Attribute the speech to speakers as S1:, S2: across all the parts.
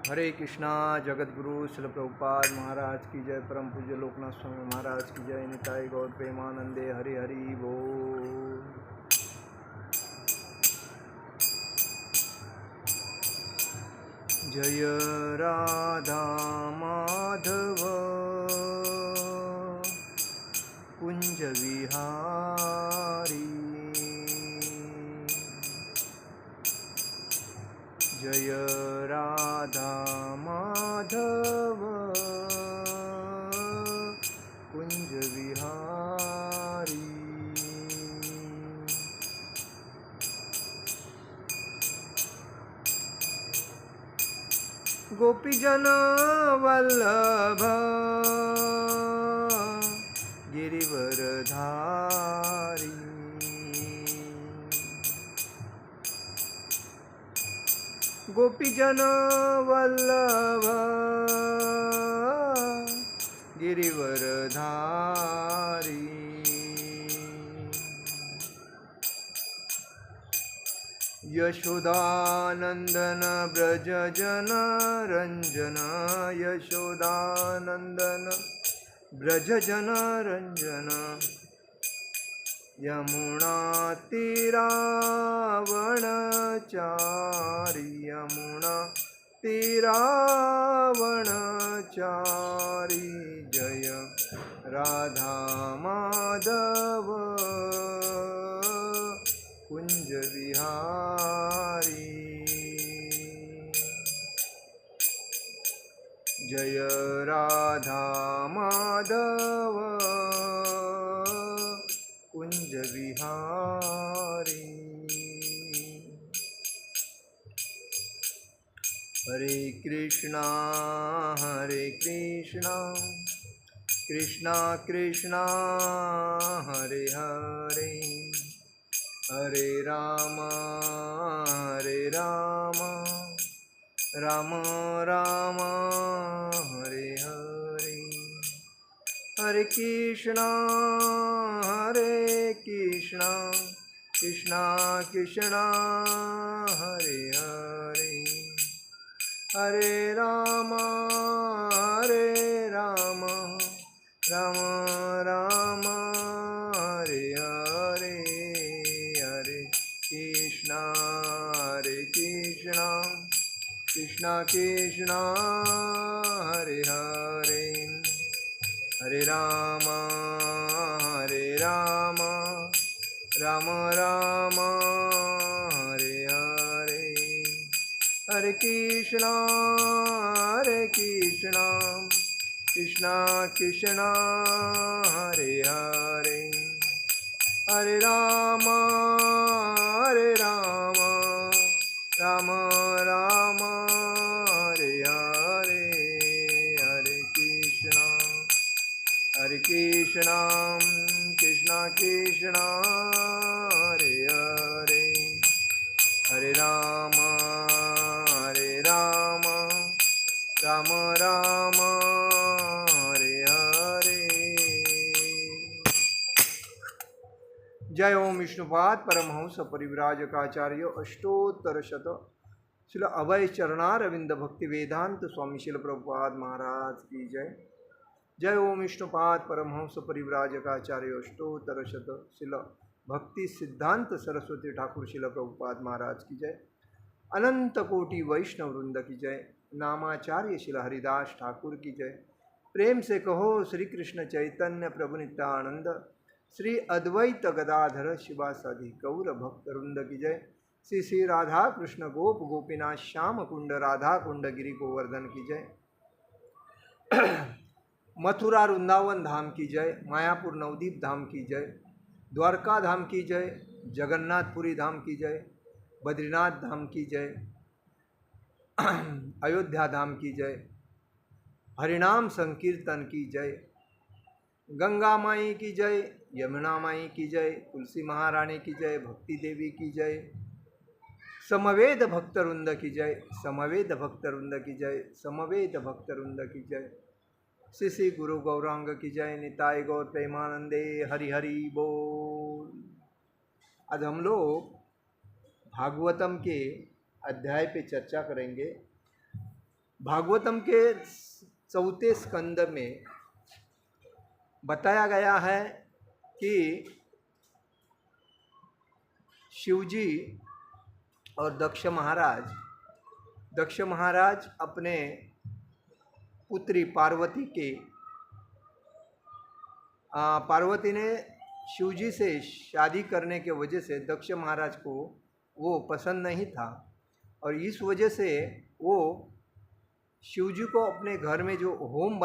S1: हरे कृष्णा। जगत गुरु शिल प्रभुपाद महाराज की जय। परम पूज्य लोकनाथ स्वामी महाराज की जय। निताई गौर प्रेमानंदे हरि हरि बोल। जय राधा माधव कुंज विहारी। जय राधा माधव कुंज विहारी। गोपीजन वल्लभ गिरिवरधारी। गोपीजन वल्लभ गिरिवरधारी। यशोदानंदन ब्रज जन रंजन। यशोदानंदन ब्रज जन रंजन। यमुना तीरावनचारी। यमुना तीरावनचारी। जय राधा माधव कुंज विहारी। जय राधा माधव कुंज विहारी। हरे कृष्णा कृष्णा कृष्णा हरे हरे। हरे राम राम राम हरे हरे। हरे कृष्णा कृष्णा कृष्णा हरे हरे। हरे राम राम राम हरे हरे। हरे कृष्णा कृष्णा कृष्णा हरे हरे। हरे राम राम राम हरे हरे। हरे कृष्णा कृष्णा कृष्णा हरे हरे। हरे राम राम राम हरे हरे। हरे कृष्णा कृष्णा कृष्णा हरे हरे। हरे राम राम राम हरे हरे। जय ओम विष्णुपाद परमहंस परिव्राजकाचार्य अष्टोत्तर शत श्रील अभय चरणारविंद भक्ति वेदांत स्वामी शिल प्रभुपाद महाराज की जय। जय ओम विष्णुपाद परमहंस परिव्राजकाचार्य अष्टोत्तर शत श्रील भक्ति सिद्धांत सरस्वती ठाकुर शिल प्रभुपाद महाराज की जय। अनंत कोटि वैष्णव वृंद की जय। नामाचार्य शिल हरिदास ठाकुर की जय। प्रेम से कहो श्री कृष्ण चैतन्य प्रभु नित्यानंद श्री अद्वैत गदाधर शिवासादि गौर भक्त वृंद की जय। श्री श्री राधा कृष्ण गोप गोपीनाथ श्याम कुंड राधा कुंड गिरि गोवर्धन की जय। मथुरा वृंदावन धाम की जय। मायापुर नवदीप धाम की जय। द्वारका धाम की जय। जगन्नाथपुरी धाम की जय। बद्रीनाथ धाम की जय। अयोध्या धाम की जय। हरिनाम संकीर्तन की जय। गंगा माई की जय। यमुना माई की जय। तुलसी महारानी की जय। भक्ति देवी की जय। समवेद भक्तवृंद की जय। समवेद भक्तवृंद की जय। समवेद भक्तवृंद की जय। श्री श्री गुरु गौरांग की जय। निताई गौर प्रेमानंदे हरि हरि बोल। आज हम लोग भागवतम के अध्याय पे चर्चा करेंगे। भागवतम के चौथे स्कंद में बताया गया है कि शिवजी और दक्ष महाराज अपने पुत्री पार्वती के पार्वती ने शिवजी से शादी करने के वजह से दक्ष महाराज को वो पसंद नहीं था, और इस वजह से वो शिवजी को अपने घर में जो होम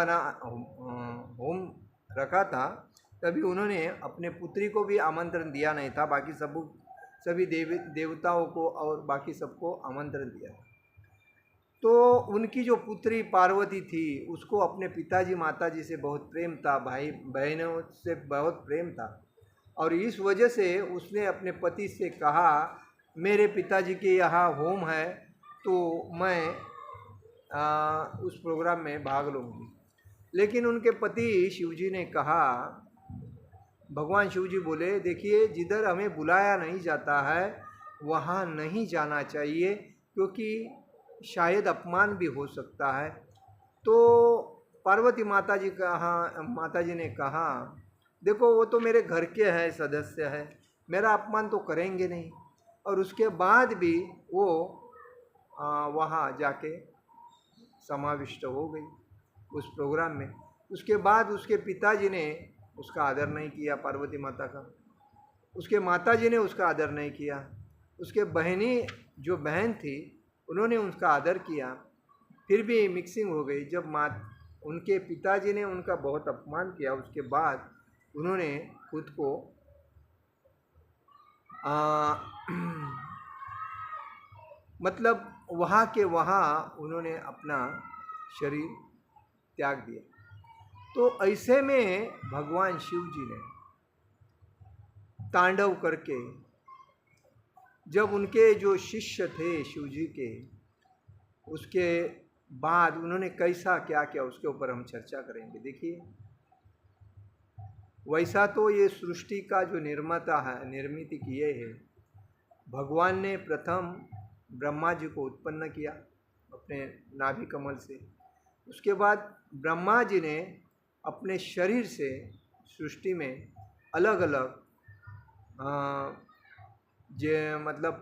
S1: रखा था, तभी उन्होंने अपने पुत्री को भी आमंत्रण दिया नहीं था, बाकी सभी देवताओं को और बाकी सबको आमंत्रण दिया था। तो उनकी जो पुत्री पार्वती थी उसको अपने पिताजी माताजी से बहुत प्रेम था, भाई बहनों से बहुत प्रेम था, और इस वजह से उसने अपने पति से कहा मेरे पिताजी के यहाँ होम है तो मैं उस प्रोग्राम में भाग लूँगी। लेकिन उनके पति शिवजी ने कहा, भगवान शिवजी बोले देखिए जिधर हमें बुलाया नहीं जाता है वहाँ नहीं जाना चाहिए, क्योंकि शायद अपमान भी हो सकता है। तो पार्वती माताजी ने कहा देखो वो तो मेरे घर के हैं सदस्य है, मेरा अपमान तो करेंगे नहीं। और उसके बाद भी वो वहाँ जाके समाविष्ट हो गई उस प्रोग्राम में। उसके बाद उसके पिताजी ने उसका आदर नहीं किया पार्वती माता का, उसके माताजी ने उसका आदर नहीं किया, उसके जो बहन थी उन्होंने उसका आदर किया, फिर भी मिक्सिंग हो गई। जब उनके पिताजी ने उनका बहुत अपमान किया, उसके बाद उन्होंने खुद को मतलब वहाँ के वहाँ उन्होंने अपना शरीर त्याग दिया। तो ऐसे में भगवान शिव जी ने तांडव करके, जब उनके जो शिष्य थे शिव जी के, उसके बाद उन्होंने कैसा क्या किया उसके ऊपर हम चर्चा करेंगे। देखिए वैसा तो ये सृष्टि का जो निर्माता है, निर्मित किए है, भगवान ने प्रथम ब्रह्मा जी को उत्पन्न किया अपने नाभि कमल से। उसके बाद ब्रह्मा जी ने अपने शरीर से सृष्टि में अलग अलग मतलब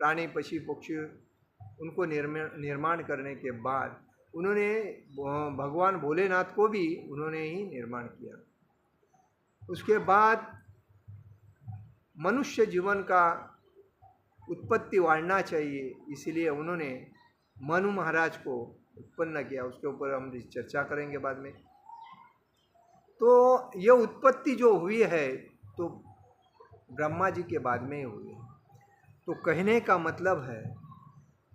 S1: प्राणी पक्षी उनको निर्माण करने के बाद उन्होंने भगवान भोलेनाथ को भी उन्होंने ही निर्माण किया। उसके बाद मनुष्य जीवन का उत्पत्ति वाढ़ना चाहिए, इसलिए उन्होंने मनु महाराज को उत्पन्न किया। उसके ऊपर हम चर्चा करेंगे बाद में। तो यह उत्पत्ति जो हुई है तो ब्रह्मा जी के बाद में ही हुई है। तो कहने का मतलब है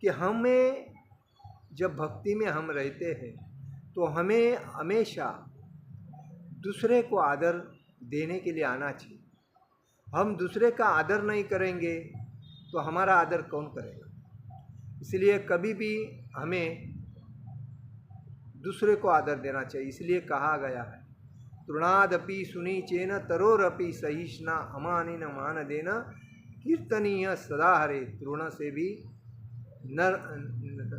S1: कि हमें जब भक्ति में हम रहते हैं तो हमें हमेशा दूसरे को आदर देने के लिए आना चाहिए। हम दूसरे का आदर नहीं करेंगे तो हमारा आदर कौन करेगा? इसलिए कभी भी हमें दूसरे को आदर देना चाहिए। इसलिए कहा गया है तृणादपि सुनीचेन तरोरपि सहिष्णा अमानिन मान देना कीर्तनीय सदा हरे। तृण से भी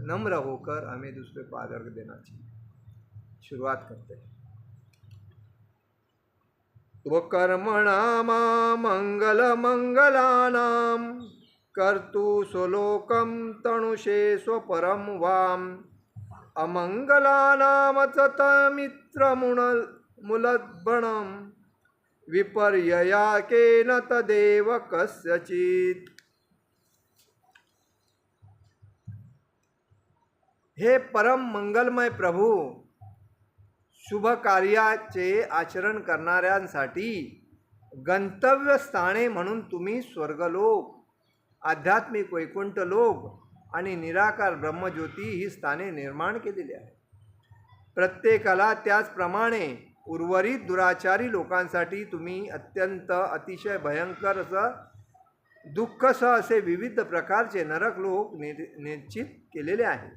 S1: नम्र होकर हमें दूसरे को आदर देना चाहिए। शुरुआत करते हैं। स्वकर्मणा मंगल मंगलानां कर्तु स्वलोकं तनुषे स्वपरं वाम अमंगलानां ततमित्रमुलद्बणं विपर्ययाकेन तदेव कस्यचित्। हे परम मंगलमय प्रभू, शुभ कार्याचे आचरण करणाऱ्यांसाठी गंतव्यस्थाने म्हणून तुम्ही स्वर्गलोक, आध्यात्मिक वैकुंठ लोक आणि निराकार ब्रह्मज्योती ही स्थाने निर्माण केलेली आहेत। प्रत्येकाला त्याचप्रमाणे उर्वरित दुराचारी लोकांसाठी तुम्ही अत्यंत अतिशय भयंकर दुःखसह असे विविध प्रकारचे नरक लोक निश्चित केलेले आहेत।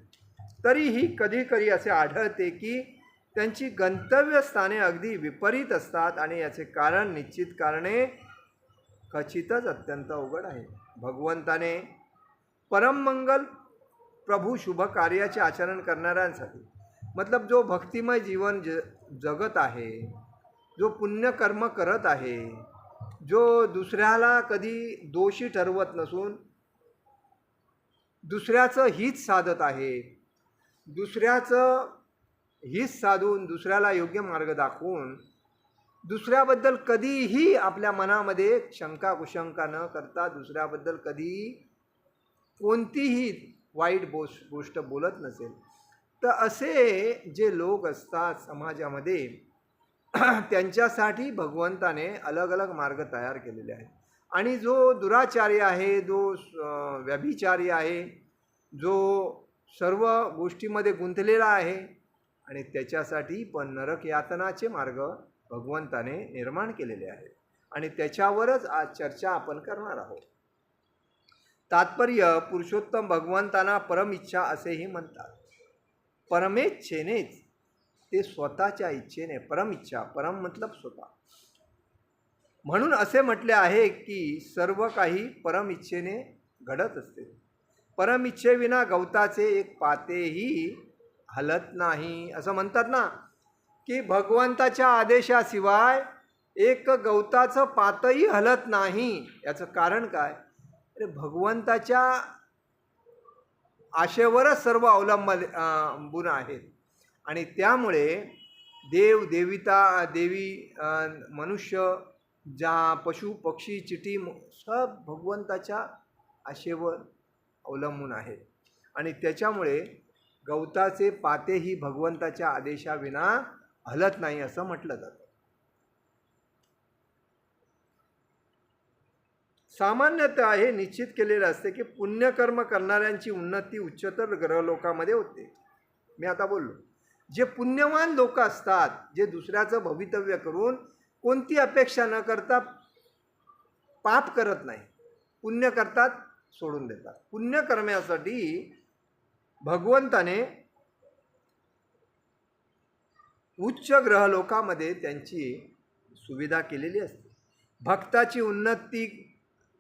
S1: तरीही कधीकधी असे आढळते की त्यांची गंतव्यस्थाने अगदी विपरीत असतात आणि याचे कारण निश्चित करणे खचितच अत्यंत अवघड आहे। भगवंताने परम मंगल प्रभू शुभ कार्याचे आचरण करणाऱ्यांसाठी, मतलब जो भक्तिमय जीवन जगत आहे, जो पुण्यकर्म करत आहे, जो दुसऱ्याला कधी दोषी ठरवत नसून दुसऱ्याचं हित साधत आहे, दुसऱ्याचं हित साधून दुसऱ्याला योग्य मार्ग दाखवून दुसऱ्याबद्दल कधीही आपल्या मनामध्ये शंका कुशंका न करता दुसऱ्याबद्दल कधी कोणतीही वाईट गोष्ट बोलत नसेल, तर असे जे लोक असतात समाजामध्ये त्यांच्यासाठी भगवंताने अलग अलग मार्ग तयार केलेले आहेत. आणि जो दुराचारी आहे, जो व्यभिचारी आहे, जो सर्व गोष्टीमध्ये गुंतलेला आहे, आणि त्याच्यासाठी पण नरक यातनाचे मार्ग भगवंताने निर्माण केलेले आहेत. आणि त्याच्यावरच आज चर्चा आपण करणार आहोत. तात्पर्य, पुरुषोत्तम भगवंतांना परमिच्छा असेही म्हणतात. परमेच्छेनेच, ते स्वतःच्या इच्छेने, परमिच्छा, परम मतलब स्वतः. म्हणून असे म्हटले आहे की सर्व काही परमिच्छेने घडत असते. परमिच्छेविना गवताचे एक पातेही हलत नाही. असं म्हणतात ना की भगवंताच्या आदेशाशिवाय एक गवताचं पातही हलत नाही. याचं कारण काय? अरे भगवंताच्या आशेवरच सर्व अवलंबून आहेत. आणि त्यामुळे देव देविता देवी मनुष्य ज्या पशु पक्षी चिटी सब भगवंताच्या आशेवर अवलंबून आहेत. आणि त्याच्यामुळे गवताचे पातेही भगवंताच्या आदेशाविना हलत नाही असं म्हटलं जातं. सामान्यतः हे निश्चित केलेलं असते की पुण्यकर्म करणाऱ्यांची उन्नती उच्चतर ग्रहलोकामध्ये होते. मी आता बोललो, जे पुण्यवान लोक असतात, जे दुसऱ्याचं भवितव्य करून कोणती अपेक्षा न करता पाप करत नाही, पुण्य करतात, सोडून देतात. पुण्य करण्यासाठी भगवंताने उच्च ग्रहलोकामध्ये त्यांची सुविधा केलेली असते. भक्ताची उन्नती,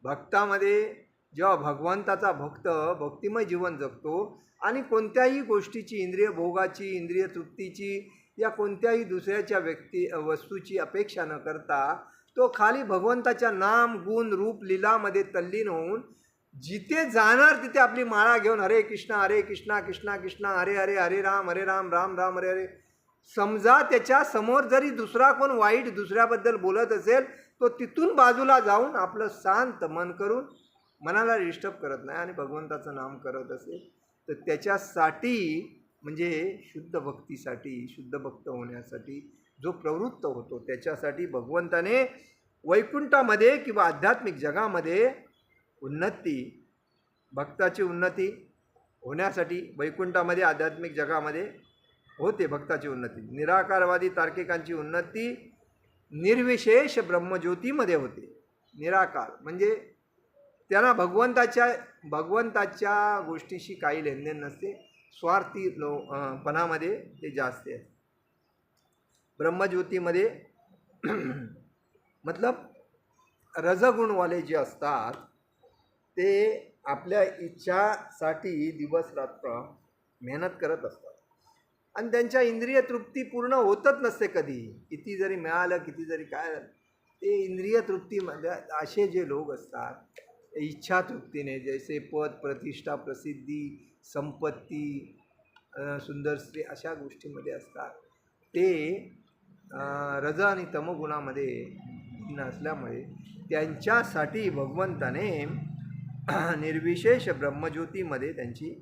S1: भक्तामध्ये जेव्हा भगवंताचा भक्त भक्तिमय जीवन जगतो आणि कोणत्याही गोष्टीची, इंद्रिय भोगाची, इंद्रिय तृप्तीची या कोणत्याही दुसऱ्याच्या वस्तूची अपेक्षा न करता तो खाली भगवंताच्या नाम गुण रूप लीलामध्ये तल्लीन होऊन जिथे जाणार तिथे आपली माळा घेऊन हरे कृष्णा कृष्णा कृष्णा हरे हरे, हरे राम राम राम हरे हरे. समजा त्याच्या समोर जरी दुसरा कोण वाईट दुसऱ्याबद्दल बोलत असेल, तो तिथून बाजूला जाऊन आपलं शांत मन करून मनाला डिस्टर्ब करत नाही आणि भगवंताचं नाम करत असेल, तर त्याच्यासाठी म्हणजे शुद्ध भक्तीसाठी, शुद्ध भक्त होण्यासाठी जो प्रवृत्त होतो त्याच्यासाठी भगवंताने वैकुंठामध्ये किंवा आध्यात्मिक जगामध्ये उन्नती, भक्ताची उन्नती होण्यासाठी वैकुंठामध्ये आध्यात्मिक जगामध्ये होते भक्ताची उन्नती. निराकारवादी तार्किकांची उन्नती निर्विशेष ब्रह्मज्योतीमध्ये होते. निराकार म्हणजे त्यांना भगवंताच्या गोष्टीशी काही लेनदेन नसते, स्वार्थी पणामध्ये ते जास्त आहे. ब्रह्मज्योतीमध्ये मतलब रजगुणवाले जे असतात ते आपल्या इच्छासाठी दिवस रात्र मेहनत करत असतात आणि त्यांच्या इंद्रिय तृप्ती पूर्ण होतच नसते कधी. किती जरी मिळालं, किती जरी काय, ते इंद्रिय तृप्तीमध्ये असे जे लोक असतात इच्छा तृप्तीने, जैसे पद प्रतिष्ठा प्रसिद्धी संपत्ती सुंदर स्त्री अशा गोष्टीमध्ये असतात, ते रज आणि तमगुणामध्ये नसल्यामुळे त्यांच्यासाठी भगवंताने निर्विशेष ब्रह्मज्योतीमध्ये त्यांची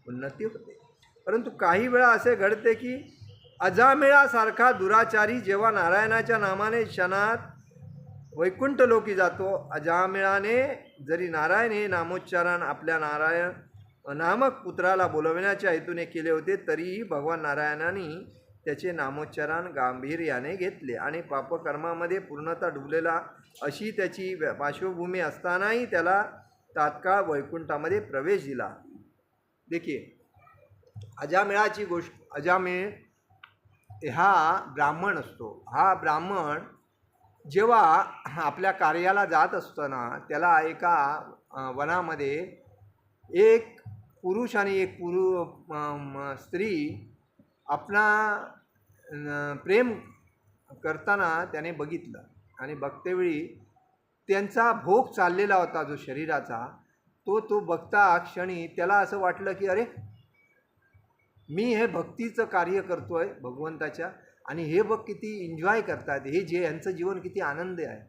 S1: उन्नती होते. परंतु काही वेळा असे घडते की अजामिळासारखा दुराचारी जेव्हा नारायणाच्या नामाने क्षणात वैकुंठ लोकी जातो, अजामिळाने जरी नारायण हे नामोच्चारण आपल्या नारायण नामक पुत्राला बोलवण्याच्या हेतूने केले होते, तरीही भगवान नारायणाने त्याचे नामोच्चारण गांभीर्याने घेतले आणि पापकर्मामध्ये पूर्णतः डुबलेला अशी त्याची पार्श्वभूमी असतानाही त्याला तात्काळ वैकुंठामध्ये प्रवेश दिला. देखीए, अजामिळाची गोष्ट, अजामिळ हा ब्राह्मण असतो. हा ब्राह्मण जेव्हा आपल्या कार्याला जात असताना त्याला एका वनामध्ये एक पुरुष आणि एक स्त्री आपला प्रेम करताना त्याने बघितलं आणि बघतेवेळी त्यांचा भोग चाललेला होता जो शरीराचा, तो बघता क्षणी त्याला असं वाटलं की अरे मी हे भक्तीचं कार्य करतोय भगवंताच्या, आणि हे बघ किती एन्जॉय करतात, हे जे यांचं जीवन किती आनंदी आहे.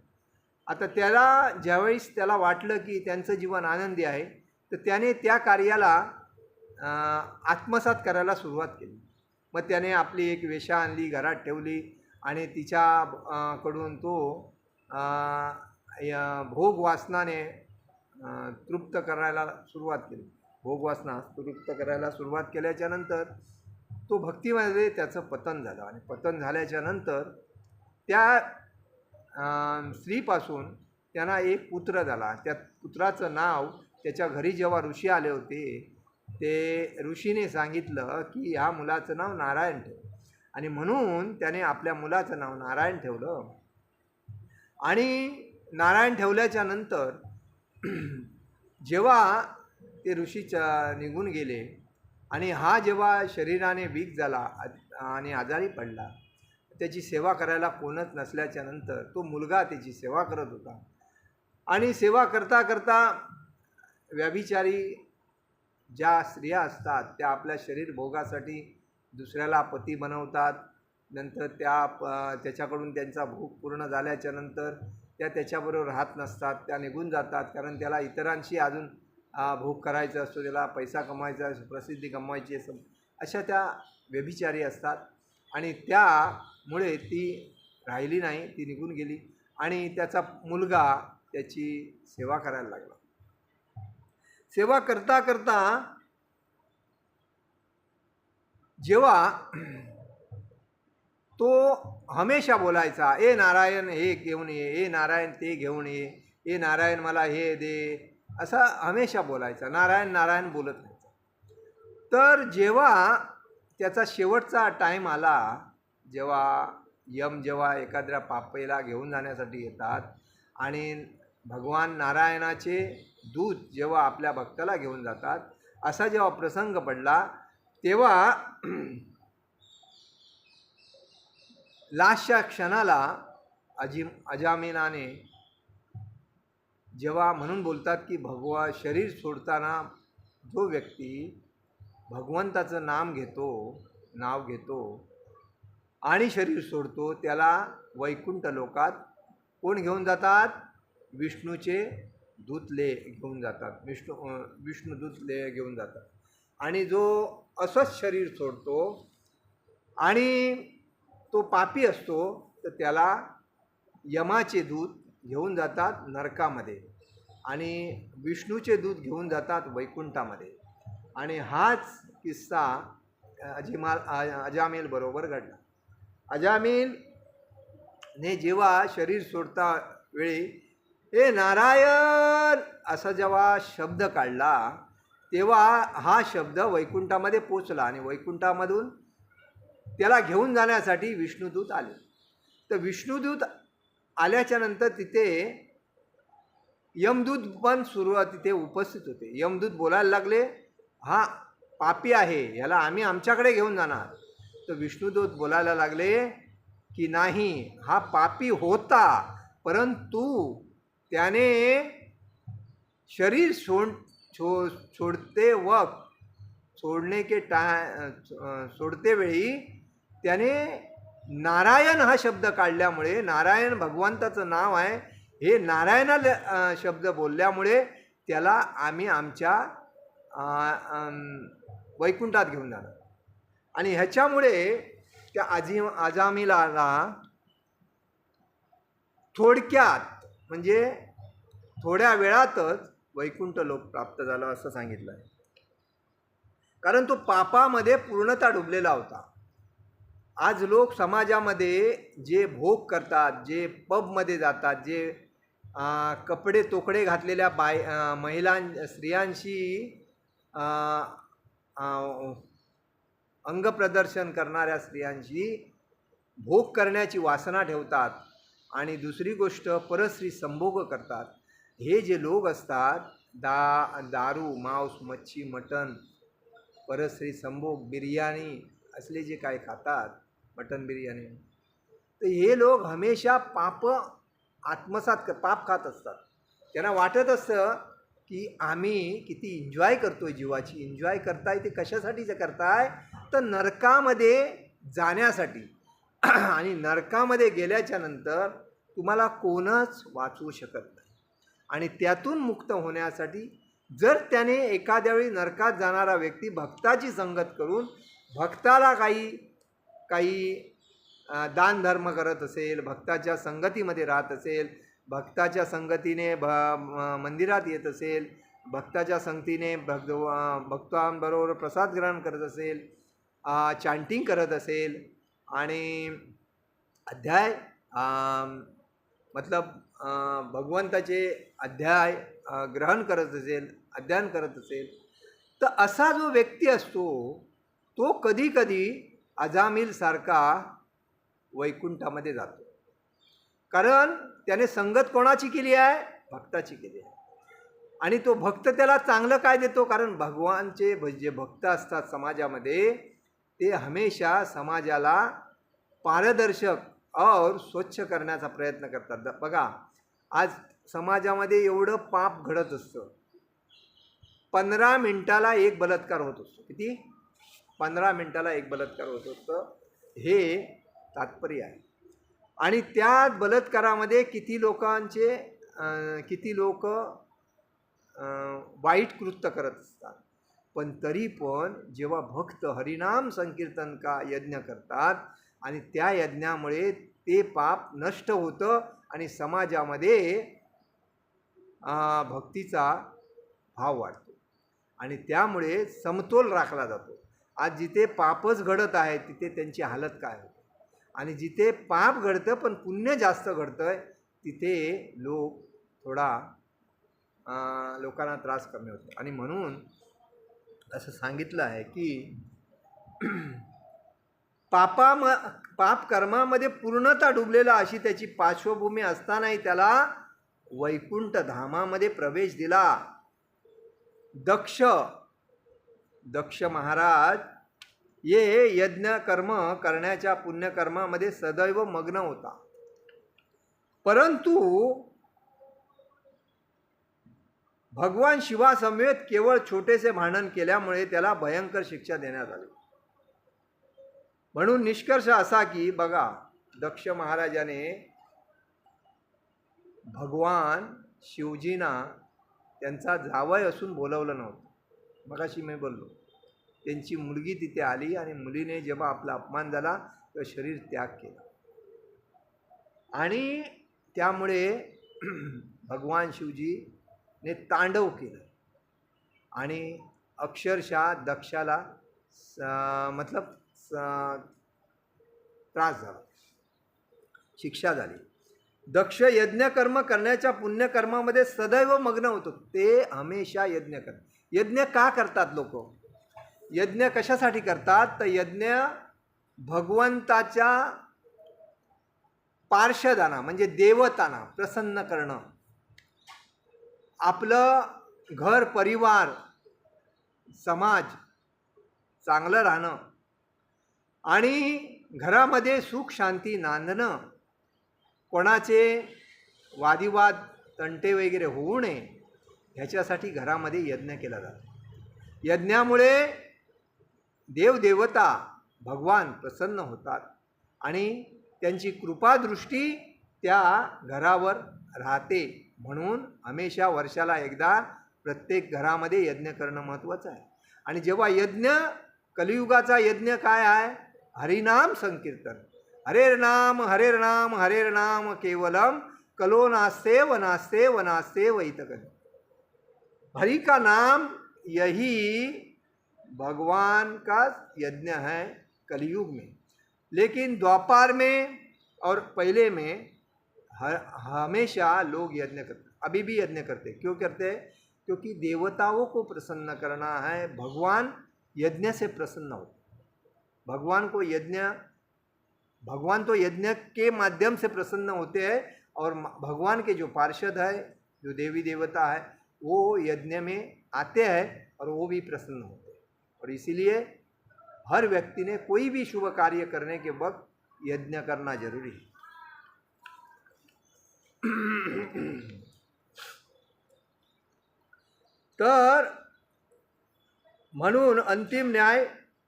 S1: आता त्याला ज्यावेळेस त्याला वाटलं की त्यांचं जीवन आनंदी आहे, तर त्याने त्या कार्याला आत्मसात करायला सुरुवात केली. मग त्याने आपली एक वेश्या आणली, घरात ठेवली आणि तिच्याकडून तो भोग वासनाने तृप्त करायला सुरुवात केली. भोगवासना तृप्त करायला सुरुवात केल्याच्या नंतर तो भक्तीमध्ये त्याचं पतन झालं, आणि पतन झाल्याच्या नंतर त्या स्त्रीपासून त्यांना एक पुत्र झाला. त्या पुत्राचं नाव, त्याच्या घरी जेव्हा ऋषी आले होते, ते ऋषीने सांगितलं की ह्या मुलाचं नाव नारायण ठेव, आणि म्हणून त्याने आपल्या मुलाचं नाव नारायण ठेवलं. आणि नारायण ठेवल्याच्या नंतर जेव्हा ते ऋषीच्या निघून गेले आणि हा जेव्हा शरीराने वीक झाला आणि आजारी पडला, त्याची सेवा करायला कोणच नसल्याच्या नंतर तो मुलगा त्याची सेवा करत होता. आणि सेवा करता करता व्यभिचारी ज्या स्त्रिया असतात त्या आपल्या शरीर भोगासाठी दुसऱ्याला पती बनवतात. नंतर त्याच्याकडून त्यांचा भोग पूर्ण झाल्याच्या नंतर त्या त्याच्याबरोबर राहत नसतात, त्या निघून जातात, कारण त्याला इतरांशी अजून भोग करायचा असतो, त्याला पैसा कमवायचा असतो, प्रसिद्धी कमवायची असतो. अशा त्या व्यभिचारी असतात आणि त्यामुळे ती राहिली नाही, ती निघून गेली आणि त्याचा मुलगा त्याची सेवा करायला लागला. सेवा करता करता जेव्हा तो हमेशा बोलायचा, ए नारायण हे घेऊन ये, ए नारायण ते घेऊन ये, ए नारायण मला हे दे, असा हमेशा बोलायचा, नारायण नारायण बोलत राहायचा. तर जेव्हा त्याचा शेवटचा टाईम आला, जेव्हा एखाद्या पापीला घेऊन जाण्यासाठी येतात आणि भगवान नारायणाचे दूत जेव्हा आपल्या भक्ताला घेऊन जातात, असा जेव्हा प्रसंग पडला, तेव्हा लास्टच्या क्षणाला अजामिनाने जेव्हा, म्हणून बोलतात की शरीर सोडताना जो व्यक्ती भगवंताचं नाव घेतो आणि शरीर सोडतो, त्याला वैकुंठ लोकात कोण घेऊन जातात? विष्णूचे दूतले घेऊन जातात, विष्णुदूतले घेऊन जातात. आणि जो असंच शरीर सोडतो आणि तो पापी असतो, तर त्याला यमाचे दूत घेऊन जातात नरकामध्ये आणि विष्णूचे दूत घेऊन जातात वैकुंठामध्ये. आणि हाच किस्सा अजामिल बरोबर घडला. अजामिलने जेव्हा शरीर सोडता वेळी ए नारायण असा जेव्हा शब्द काढला, तेव्हा हा शब्द वैकुंठामध्ये पोचला आणि वैकुंठामधून त्याला घेऊन जाण्यासाठी विष्णुदूत आले. तर विष्णुदूत आल्याच्या नंतर तिथे यमदूत पण तिथे उपस्थित होते. यमदूत बोलायला लागले, हा पापी आहे, ह्याला आम्ही आमच्याकडे घेऊन जाणार. तर विष्णुदूत बोलायला लागले की नाही, हा पापी होता, परंतु त्याने शरीर सोडते वेळी त्याने नारायण हा शब्द काढल्यामुळे, नारायण भगवंताचं नाव आहे, हे नारायणाला शब्द बोलल्यामुळे त्याला आम्ही आमच्या वैकुंठात घेऊन जाणार. आणि ह्याच्यामुळे त्या अजामिलाला थोडक्यात म्हणजे थोड्या वेळातच वैकुंठ लोक प्राप्त झाला असं सांगितलं आहे. कारण तो पापामध्ये पूर्णतः डुबलेला होता. आज लोक समाजामध्ये जे भोग करतात, जे पबमध्ये जातात, जे कपडे तोकडे घातलेल्या स्त्रियांशी अंगप्रदर्शन करणाऱ्या स्त्रियांशी भोग करण्याची वासना ठेवतात आणि दुसरी गोष्ट परस्त्री संभोग करतात. हे जे लोक असतात, दारू, मांस, मच्छी, मटण, परश्री, संभोग, बिर्याणी असले जे काय खातात, मटण बिर्याणी, तर हे लोक हमेशा पाप पाप खात असतात. त्यांना वाटत असतं की आम्ही किती एन्जॉय करतोय जीवाची. एन्जॉय करताय ते कशासाठी करताय, तर नरकामध्ये जाण्यासाठी. आणि नरकामध्ये गेल्याच्या नंतर तुम्हाला कोणच वाचवू शकत नाही. आणि त्यातून मुक्त होण्यासाठी जर त्याने एखाद्या वेळी नरकात जाणारा व्यक्ती भक्ताची संगत करून भक्ताला काही दानधर्म करत असेल, भक्ताच्या संगतीमध्ये राहत असेल, भक्ताच्या संगतीने मंदिरात येत असेल, भक्ताच्या संगतीने भक्तांबरोबर प्रसाद ग्रहण करत असेल, चॅन्टिंग करत असेल आणि अध्याय मतलब भगवंताचे अध्याय ग्रहण करत असेल, अध्ययन करत असेल, तर असा जो व्यक्ती असतो तो कधी कधी अजामिलसारखा वैकुंठामध्ये जातो. कारण त्याने संगत कोणाची केली आहे, भक्ताची केली आहे. आणि तो भक्त त्याला चांगलं काय देतो, कारण भगवानचे जे भक्त असतात समाजामध्ये ते हमेशा समाजाला पारदर्शक और स्वच्छ करण्याचा प्रयत्न करतात. बघा आज समाजामध्ये एवढं पाप घडत असतं, 15 मिनिटाला एक बलात्कार होत असतो. किती? 15 मिनिटाला एक बलात्कार होत असतं. हे तात्पर्य आहे. आणि त्या बलात्कारामध्ये किती लोक वाईट कृत्य करत असतात. पण तरी पण जेव्हा भक्त हरिनाम संकीर्तन का यज्ञ करतात आणि त्या यज्ञामुळे ते पाप नष्ट होतं आणि समाजामध्ये भक्तीचा भाव वाढतो आणि त्यामुळे समतोल राखला जातो. आज जिथे पापच घडत आहे तिथे त्यांची हालत काय होते, आणि जिथे पाप घडतं पण पुण्य जास्त घडतंय तिथे लोकांना त्रास कमी होतो. आणि म्हणून असं सांगितलं आहे की पाप कर्मामध्ये पूर्णता डुबलेला अशी त्याची पार्श्वभूमी असतानाही त्याला वैकुंठ धामामध्ये प्रवेश दिला. दक्ष महाराज ये यज्ञ कर्म करण्याच्या पुण्यकर्मामध्ये सदैव मग्न होता. परंतु भगवान शिवासमवेत केवळ छोटेसे भांडण केल्यामुळे त्याला भयंकर शिक्षा देण्यात आली. म्हणून निष्कर्ष असा की बघा, दक्ष महाराजाने भगवान शिवजींना त्यांचा जावई असून बोलवलं नव्हतं. मगाशी मी बोललो, त्यांची मुलगी तिथे आली आणि मुलीने जेव्हा आपला अपमान झाला तेव्हा शरीर त्याग केला. आणि त्यामुळे भगवान शिवजीने तांडव केलं आणि अक्षरशः दक्षाला त्रास झाला, शिक्षा झाली. दक्ष यज्ञकर्म करण्याच्या पुण्यकर्मामध्ये सदैव मग्न होतो. ते हमेशा यज्ञ करतात. यज्ञ का करतात लोक? यज्ञ कशासाठी करतात? तर यज्ञ भगवंताच्या पार्षदांना म्हणजे देवतांना प्रसन्न करणं, आपलं घर परिवार समाज चांगलं राहणं आणि घरामध्ये सुख शांती नांदणं, कोणाचे वादिवाद तंटे वगैरे होऊ नये ह्याच्यासाठी घरामध्ये यज्ञ केला जातो. यज्ञामुळे देवदेवता भगवान प्रसन्न होतात आणि त्यांची कृपादृष्टी त्या घरावर राहते. म्हणून हमेशा वर्षाला एकदा प्रत्येक घरामध्ये यज्ञ करणं महत्त्वाचं आहे. आणि जेव्हा यज्ञ, कलियुगाचा यज्ञ काय आहे? हरिनाम संकीर्तन. हरेर नाम हरेर नाम हरेर नाम केवलम कलो नास्ते व नास्ते व नास्ते व इतकन. हरि का नाम यही भगवान का यज्ञ है कलयुग में. लेकिन द्वापार में और पहले में हमेशा लोग यज्ञ करते, अभी भी यज्ञ करते. क्यों करते? क्योंकि देवताओं को प्रसन्न करना है. भगवान यज्ञ से प्रसन्न होते. भगवान तो यज्ञ के माध्यम से प्रसन्न होते हैं और भगवान के जो पार्षद है, जो देवी देवता है, वो यज्ञ में आते हैं और वो भी प्रसन्न होते हैं। और इसीलिए हर व्यक्ति ने कोई भी शुभ कार्य करने के वक्त यज्ञ करना जरूरी है। तर म्हणून अंतिम न्याय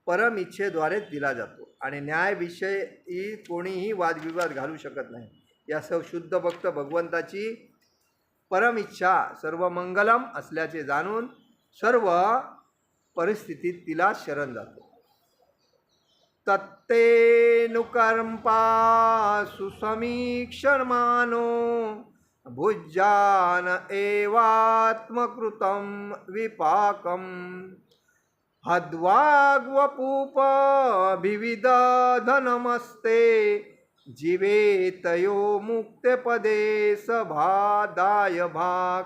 S1: परम इच्छेद्वारेच दिला जातो आणि न्यायाविषयी कोणीही वादविवाद घालू शकत नाही। या शुद्ध भक्त भगवंताची परम इच्छा सर्व मंगलम असल्याचे जाणून सर्व परिस्थितीत तिला शरण जातो। तत्तेनुकर्मपा सुसमीक्षमानो भुज्जान एवात्मकृतं विपाकम हद्वाग्वपूपभिविदधनमस्ते जीवेतयो मुक्तपदे सभादाय भाग।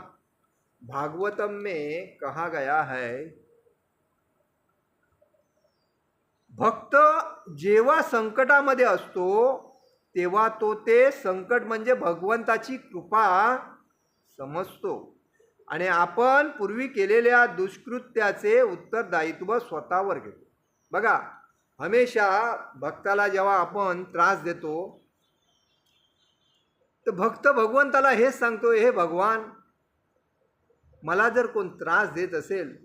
S1: भागवतम में कहा गया है, भक्त जेव्हा संकटामध्ये असतो तेव्हा तो ते संकट म्हणजे भगवंताची कृपा समजतो आणि आपण पूर्वी केलेल्या दुष्कृत्याचे उत्तरदायित्व स्वतःवर घेतो। बघा, हमेशा भक्ताला जेव्हा आपण त्रास देतो तर भक्त भगवंताला हेच सांगतो, हे भगवान, मला जर कोण त्रास देत असेल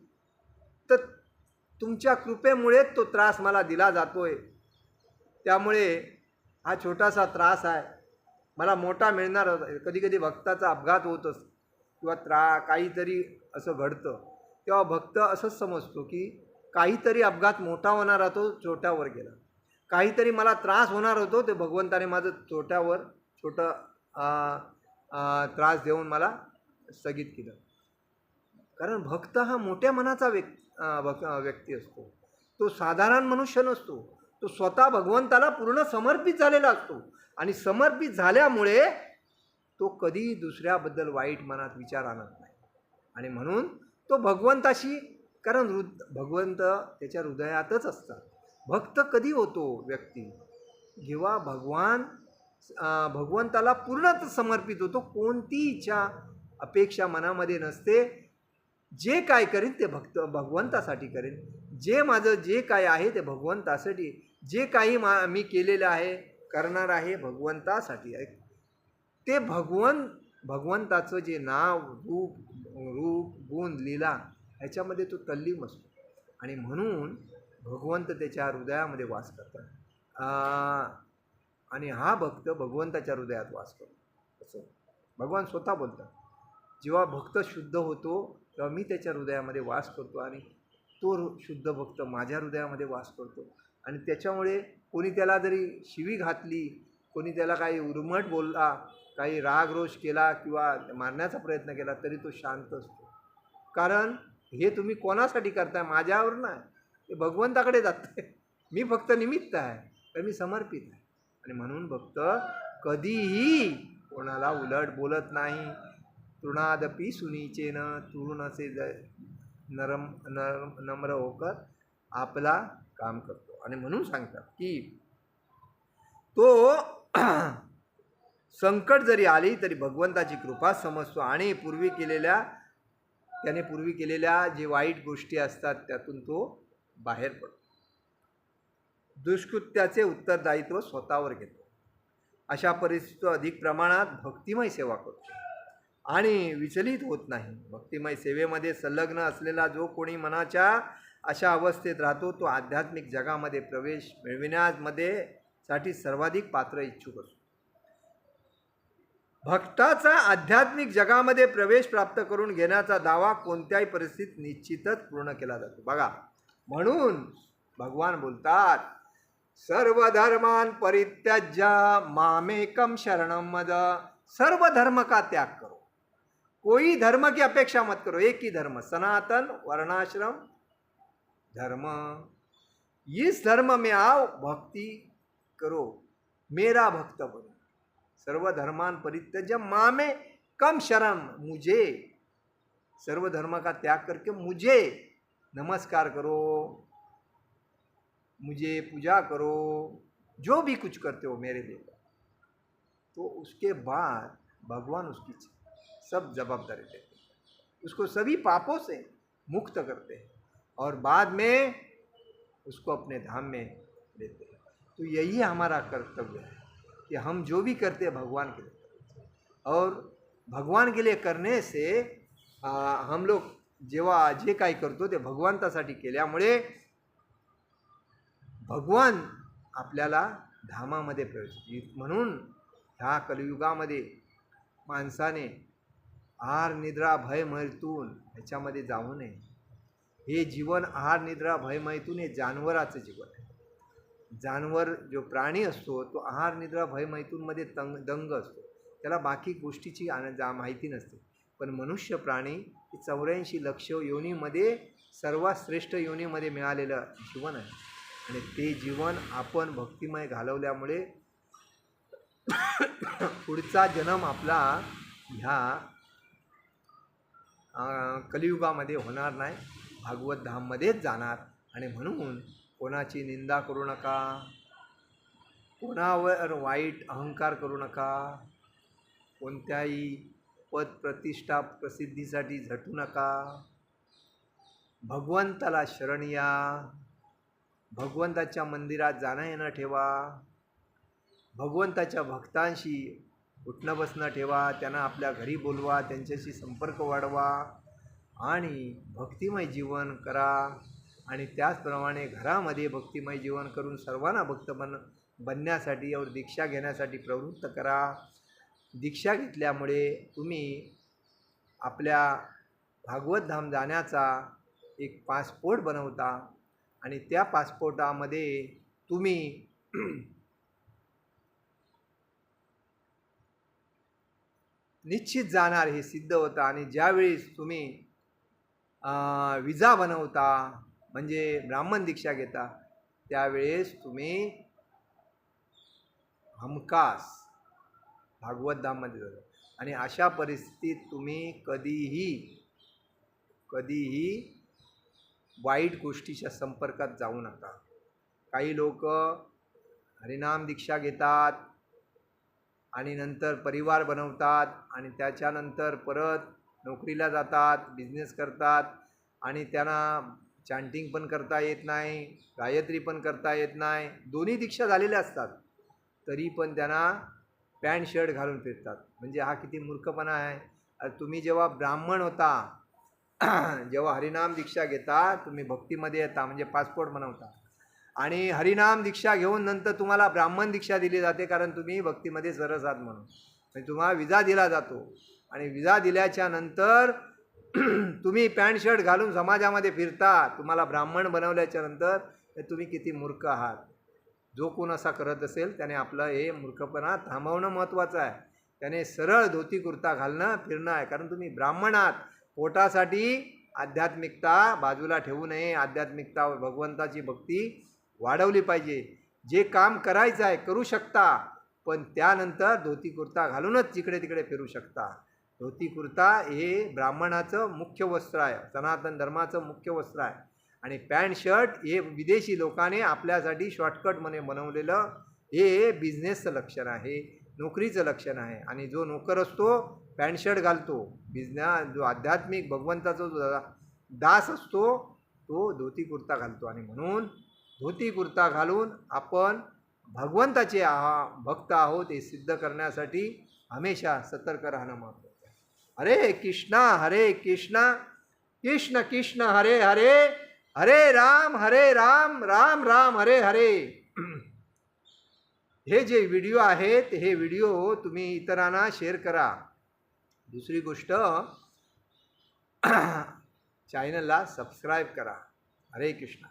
S1: तर तुमच्या कृपेमुळे तो त्रास मला दिला जातोय। त्यामुळे हा छोटासा त्रास आहे, मला मोठा मिळणार। कधी कधी भक्ताचा अपघात होत असतो किंवा काहीतरी असं घडतं, तेव्हा भक्त असंच समजतो की काहीतरी अपघात मोठा होणार होतो, छोट्यावर गेला। काहीतरी मला त्रास होणार होतो, ते भगवंताने माझं छोटा त्रास देऊन मला स्थगित केलं। कारण भक्त हा मोठ्या मनाचा व्यक्ती असतो, तो साधारण मनुष्य नसतो, तो स्वतः भगवंताला पूर्ण समर्पित झालेला असतो आणि समर्पित झाल्यामुळे तो कधी दुसऱ्याबद्दल वाईट मनात विचार आणत नाही। आणि म्हणून तो भगवंताशी, कारण भगवंत त्याच्या हृदयातच असतात। भक्त कधी होतो व्यक्ती, जेव्हा भगवंताला पूर्णतः समर्पित होतो, कोणती इच्छा अपेक्षा मनामध्ये नसते। जे काय करेन ते भगवंतासाठी करेन, जे काय आहे ते भगवंतासाठी, जे काही मी केलेलं आहे करणार आहे भगवंतासाठी आहे। ते भगवंताचं जे नाव रूप गुण लीला ह्याच्यामध्ये तो तल्लीन असतो आणि म्हणून भगवंत त्याच्या हृदयामध्ये वास करतात आणि हा भक्त भगवंताच्या हृदयात वास करतो। असं भगवान स्वतः बोलतात, जेव्हा भक्त शुद्ध होतो तेव्हा मी त्याच्या हृदयामध्ये वास करतो आणि तो शुद्ध भक्त माझ्या हृदयामध्ये वास करतो। आणि त्याच्यामुळे कोणी त्याला जरी शिवी घातली, कोणी त्याला काही उर्मट बोलला, काही रागरोष केला किंवा मारण्याचा प्रयत्न केला, तरी तो शांत असतो। कारण हे तुम्ही कोणासाठी करताय, माझ्यावर नाही, ते भगवंताकडे जातंय, मी फक्त निमित्त आहे, तर मी समर्पित आहे। आणि म्हणून भक्त कधीही कोणाला उलट बोलत नाही। तृणादपि सुनीचेन, तृणसे नम्र होकर आपला काम करतो। आणि म्हणून सांगतात की तो संकट जरी आली तरी भगवंताची कृपा समजतो आणि त्याने पूर्वी केलेल्या जे वाईट गोष्टी असतात त्यातून तो बाहेर पडतो, दुष्कृत्याचे उत्तरदायित्व स्वतःवर घेतो। अशा परिस्थितीत अधिक प्रमाणात भक्तिमय सेवा करतो आणि विचलित होत नाही। भक्तिमय सेवेमध्ये संलग्न असलेला जो कोणी मनाच्या अशा अवस्थेत राहतो तो आध्यात्मिक जगामध्ये प्रवेश मिळविण्यासाठी सर्वाधिक पात्र इच्छुक असतो। भक्ताचा आध्यात्मिक जगामध्ये प्रवेश प्राप्त करून घेण्याचा दावा कोणत्याही परिस्थितीत निश्चितच पूर्ण केला जातो। बघा, म्हणून भगवान बोलतात, सर्व धर्मान परित्यज्य मामेकम शरणम मद। सर्व धर्म का त्याग करो, कोई धर्म की अपेक्षा मत करो, एक ही धर्म, सनातन वर्णाश्रम धर्म। इस धर्म में आओ, भक्ति करो, मेरा भक्त बनो। सर्व धर्मान परित्यज्य मामे कम शरण, मुझे, सर्व धर्म का त्याग करके मुझे नमस्कार करो, मुझे पूजा करो, जो भी कुछ करते हो मेरे लिए। तो उसके बाद भगवान उसकी सब जवाबदारी देते। उसको सभी पापों से मुक्त करते हैं और बाद में उसको अपने धाम में लेते हैं। तो यही हमारा कर्तव्य है कि हम जो भी करते हैं भगवान के लिए, और भगवान के लिए करने से हम लोग जेव्हा जे काही करतो ते भगवंतासाठी केल्यामुळे भगवान आपल्याला धामामध्ये प्रवेश. म्हणून ह्या कलियुगामध्ये माणसाने आहार निद्रा भय मैथून ह्याच्यामध्ये जाऊ नये. हे जीवन आहार निद्रा भय मैथून हे जानवराचं जीवन आहे. जानवर जो प्राणी असतो तो आहार निद्रा भय मैथूनमध्ये दंग असतो, त्याला बाकी गोष्टीची माहिती नसते. पण मनुष्य प्राणी 84 लक्ष योनीमध्ये सर्वात श्रेष्ठ योनीमध्ये मिळालेलं जीवन आहे. आणि ते जीवन आपण भक्तिमय घालवल्यामुळे पुढचा जन्म आपला ह्या कलियुगामध्ये होणार नाही, भागवत धाममध्येच जाणार. आणि म्हणून कोणाची निंदा करू नका, कोणावर वाईट अहंकार करू नका, कोणत्याही पद प्रतिष्ठा प्रसिद्धीसाठी झटू नका. भगवंताला शरण या, भगवंताच्या मंदिरात जाणं येणं ठेवा, भगवंताच्या भक्तांशी उठणं बसणं ठेवा, त्यांना आपल्या घरी बोलवा, त्यांच्याशी संपर्क वाढवा आणि भक्तिमय जीवन करा. आणि त्याचप्रमाणे घरामध्ये भक्तिमय जीवन करून सर्वांना भक्त बनण्यासाठी और दीक्षा घेण्यासाठी प्रवृत्त करा. दीक्षा घेतल्यामुळे तुम्ही आपल्या भागवत धाम जाण्याचा एक पासपोर्ट बनवता आणि त्या पासपोर्टामध्ये तुम्ही निश्चित जाणार हे सिद्ध होतं. आणि ज्यावेळेस तुम्ही विजा बनवता म्हणजे ब्राह्मण दीक्षा घेता त्यावेळेस तुम्ही हमखास भागवत धाममध्ये जाता. आणि अशा परिस्थितीत तुम्ही कधीही वाईट गोष्टीच्या संपर्कात जाऊ नका. काही लोक हरिनाम दीक्षा घेतात आणि नंतर परिवार बनवतात आणि त्याच्यानंतर परत नोकरीला जातात, बिझनेस करतात आणि त्यांना चॅन्टिंग पण करता येत नाही, गायत्री पण करता येत नाही, दोन्ही दीक्षा झालेल्या असतात, तरी पण त्यांना पॅन्ट शर्ट घालून फिरतात. म्हणजे हा किती मूर्खपणा आहे. तुम्ही जेव्हा ब्राह्मण होता, जेव्हा हरिनाम दीक्षा घेता, तुम्ही भक्तीमध्ये येता म्हणजे पासपोर्ट बनवता आणि हरिनाम दीक्षा घेऊन नंतर तुम्हाला ब्राह्मण दीक्षा दिली जाते, कारण तुम्ही भक्तीमध्ये सरस आहात म्हणून. म्हणजे तुम्हाला विजा दिला जातो आणि विजा दिल्याच्या नंतर तुम्ही पॅन्ट शर्ट घालून समाजामध्ये फिरता. तुम्हाला ब्राह्मण बनवल्याच्या नंतर तुम्ही किती मूर्ख आहात. जो कोण असा करत असेल त्याने आपलं हे मूर्खपणा थांबवणं महत्त्वाचं आहे. त्याने सरळ धोती कुर्ता घालणं फिरणं आहे, कारण तुम्ही ब्राह्मण आहात. पोटासाठी आध्यात्मिकता बाजूला ठेवू नये. आध्यात्मिकता भगवंताची भक्ती वाढवली पाहिजे. जे काम करायचं आहे करू शकता, पण त्यानंतर धोती कुर्ता घालूनच जिकडे तिकडे फिरू शकता. धोती कुर्ता हे ब्राह्मणाचं मुख्य वस्त्र आहे, सनातन धर्माचं मुख्य वस्त्र आहे. आणि पॅन्ट शर्ट हे विदेशी लोकांनी आपल्यासाठी शॉर्टकटमध्ये बनवलेलं हे बिझनेसचं लक्षण आहे, नोकरीचं लक्षण आहे. आणि जो नोकर असतो पॅन्ट शर्ट घालतो, जो आध्यात्मिक भगवंताचा जो दास असतो तो धोती कुर्ता घालतो. आणि म्हणून धोती कुर्ता घालून आपण भगवंताचे भक्त आहोत हे सिद्ध करण्यासाठी हमेशा सतर्क राहणं महत्त्वाचं आहे. हरे कृष्णा कृष्ण कृष्ण हरे हरे, हरे राम राम राम हरे हरे. हे जे व्हिडिओ आहेत हे व्हिडिओ तुम्ही इतरांना शेअर करा. दुसरी गोष्ट, चॅनलला सबस्क्राईब करा. हरे कृष्ण.